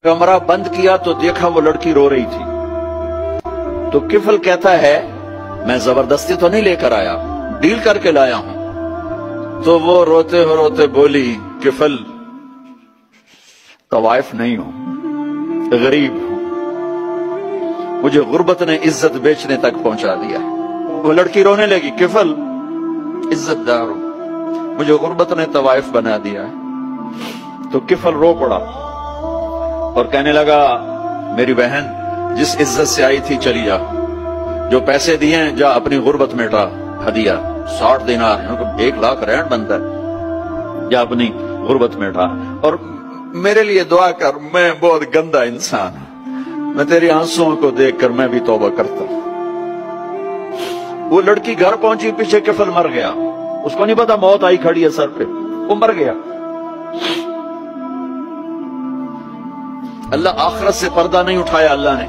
कमरा बंद किया तो देखा वो लड़की रो रही थी। तो किफल कहता है मैं जबरदस्ती तो नहीं लेकर आया, डील करके लाया हूं। तो वो रोते बोली किफल तवाइफ नहीं हूं, गरीब हूं, मुझे गुर्बत ने इज्जत बेचने तक पहुंचा दिया। वो लड़की रोने लगी, किफल इज्जतदार हूं, मुझे गुर्बत ने तवाइफ बना दिया। तो किफल रो पड़ा और कहने लगा मेरी बहन जिस इज्जत से आई थी चली जा, जो पैसे दिए हैं जा अपनी गुर्बत मिटा, हदिया 60 दिनार 1 लाख रैंड बनता है, जा अपनी गुर्बत मिटा और मेरे लिए दुआ कर, मैं बहुत गंदा इंसान हूं, मैं तेरे आंसुओं को देखकर मैं भी तौबा करता हूं। वो लड़की घर पहुंची, पीछे किफल मर गया, उसको नहीं पता मौत आई खड़ी है सर पे, वो मर गया। अल्लाह आखिरत से पर्दा नहीं उठाया अल्लाह ने।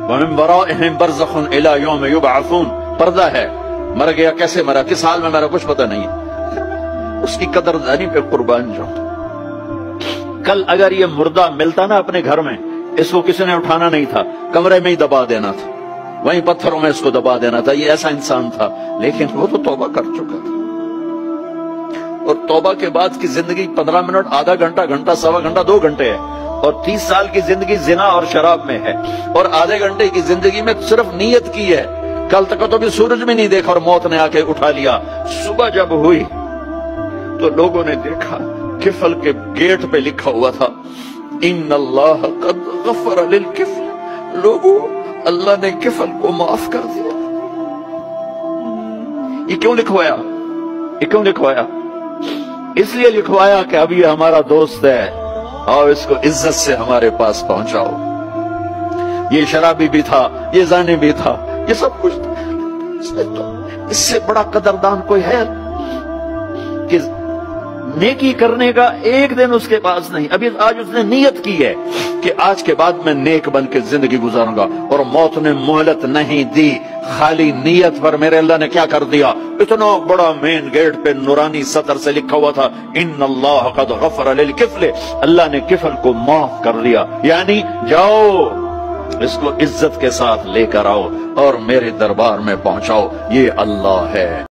वमिन वराइहिम बरज़खुन इला यौम युबअसून, पर्दा है, मर गया, कैसे मरा, किस हाल में मरा, कुछ पता नहीं है। उसकी कदरदानी पे कुर्बान जाओ। कल अगर ये मुर्दा मिलता ना अपने घर में, इसको किसी ने उठाना नहीं था, कमरे में ही दबा देना था, वहीं पत्थरों में इसको दबा देना था, ये ऐसा इंसान था। लेकिन वो तो तौबा कर चुका था, और तौबा के बाद की जिंदगी 15 मिनट, आधा घंटा, घंटा, सवा घंटा, 2 घंटे है, और 30 साल की जिंदगी जिना और शराब में है, और आधे घंटे की जिंदगी में सिर्फ नीयत की है। कल तक तो भी सूरज में नहीं देखा और मौत ने आके उठा लिया। सुबह जब हुई तो लोगों ने देखा किफल के गेट पे लिखा हुआ था इन्नल्लाह क़द गफ़र लिल किफ़ल, लोगों अल्लाह ने किफल को माफ कर दिया। ये क्यों लिखवाया, ये क्यों लिखवाया? इसलिए लिखवाया कि अब ये हमारा दोस्त है और इसको इज्जत से हमारे पास पहुंचाओ। ये शराबी भी था, ये जाने भी था, ये सब कुछ था। इससे बड़ा कदरदान कोई है कि नेकी करने का एक दिन उसके पास नहीं। अभी आज उसने नियत की है कि आज के बाद मैं नेक बन के जिंदगी गुजारूंगा, और मौत ने मोहलत नहीं दी। खाली नियत पर मेरे अल्लाह ने क्या कर दिया, इतना बड़ा मेन गेट पे नूरानी सतर से लिखा हुआ था इन्नल्लाह क़द गफ़र लिल किफ़ल, अल्लाह ने किफल को माफ कर दिया। यानी जाओ इसको इज्जत के साथ लेकर आओ और मेरे दरबार में पहुंचाओ, ये अल्लाह है।